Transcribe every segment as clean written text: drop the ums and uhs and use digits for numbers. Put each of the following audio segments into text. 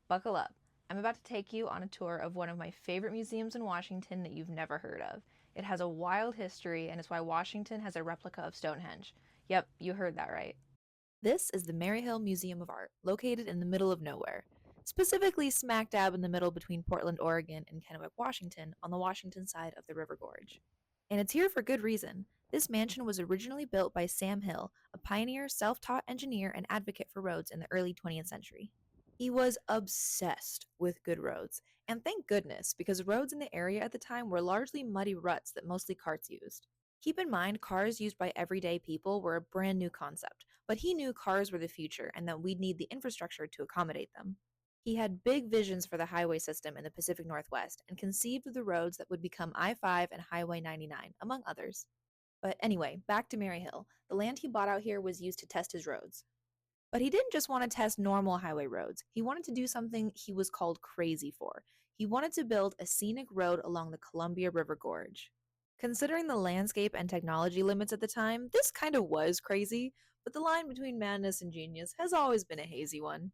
Buckle up. I'm about to take you on a tour of one of my favorite museums in Washington that you've never heard of. It has a wild history, and it's why Washington has a replica of Stonehenge. Yep, you heard that right. This is the Maryhill Museum of Art, located in the middle of nowhere, specifically smack dab in the middle between Portland, Oregon, and Kennewick, Washington, on the Washington side of the River Gorge. And it's here for good reason. This mansion was originally built by Sam Hill, a pioneer, self taught engineer and advocate for roads in the early 20th century. He was obsessed with good roads, and thank goodness, because roads in the area at the time were largely muddy ruts that mostly carts used. Keep in mind, cars used by everyday people were a brand new concept, but he knew cars were the future and that we'd need the infrastructure to accommodate them. He had big visions for the highway system in the Pacific Northwest and conceived of the roads that would become I-5 and Highway 99, among others. But anyway, back to Maryhill. The land he bought out here was used to test his roads. But he didn't just want to test normal highway roads. He wanted to do something he was called crazy for. He wanted to build a scenic road along the Columbia River Gorge. Considering the landscape and technology limits at the time, this kind of was crazy, but the line between madness and genius has always been a hazy one.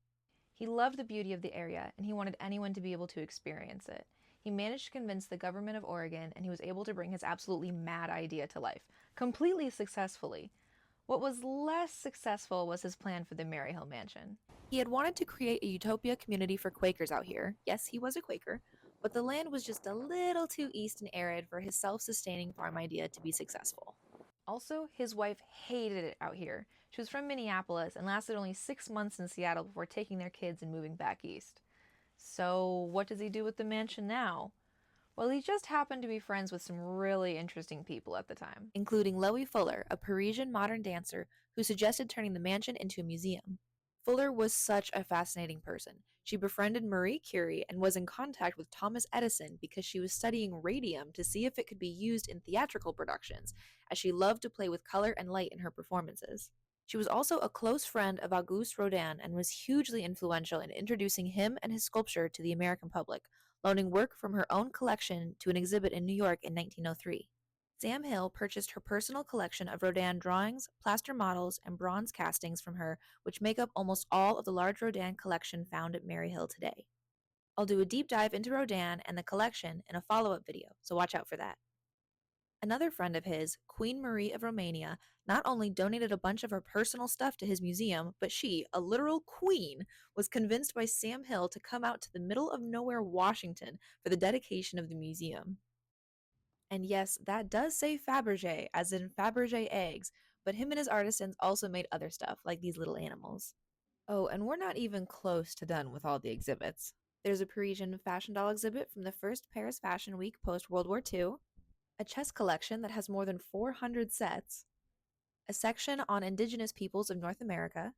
He loved the beauty of the area, and he wanted anyone to be able to experience it. He managed to convince the government of Oregon, and he was able to bring his absolutely mad idea to life, completely successfully. What was less successful was his plan for the Maryhill Mansion. He had wanted to create a utopia community for Quakers out here. Yes, he was a Quaker, but the land was just a little too east and arid for his self-sustaining farm idea to be successful. Also, his wife hated it out here. She was from Minneapolis and lasted only 6 months in Seattle before taking their kids and moving back east. So, what does he do with the mansion now? Well, he just happened to be friends with some really interesting people at the time, including Loie Fuller, a Parisian modern dancer who suggested turning the mansion into a museum. Fuller was such a fascinating person. She befriended Marie Curie and was in contact with Thomas Edison because she was studying radium to see if it could be used in theatrical productions, as she loved to play with color and light in her performances. She was also a close friend of Auguste Rodin and was hugely influential in introducing him and his sculpture to the American public, loaning work from her own collection to an exhibit in New York in 1903. Sam Hill purchased her personal collection of Rodin drawings, plaster models, and bronze castings from her, which make up almost all of the large Rodin collection found at Maryhill today. I'll do a deep dive into Rodin and the collection in a follow-up video, so watch out for that. Another friend of his, Queen Marie of Romania, not only donated a bunch of her personal stuff to his museum, but she, a literal queen, was convinced by Sam Hill to come out to the middle of nowhere, Washington, for the dedication of the museum. And yes, that does say Fabergé, as in Fabergé eggs, but him and his artisans also made other stuff, like these little animals. Oh, and we're not even close to done with all the exhibits. There's a Parisian fashion doll exhibit from the first Paris Fashion Week post World War II, a chess collection that has more than 400 sets, a section on indigenous peoples of North America,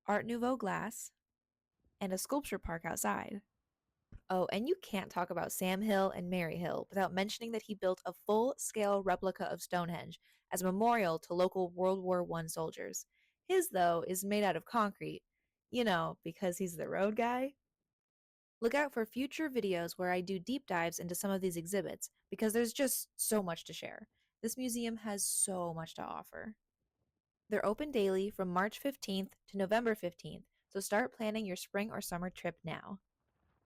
Art Nouveau glass, and a sculpture park outside. Oh, and you can't talk about Sam Hill and Maryhill without mentioning that he built a full-scale replica of Stonehenge as a memorial to local World War I soldiers. His, though, is made out of concrete, because he's the road guy. Look out for future videos where I do deep dives into some of these exhibits, because there's just so much to share. This museum has so much to offer. They're open daily from March 15th to November 15th, so start planning your spring or summer trip now.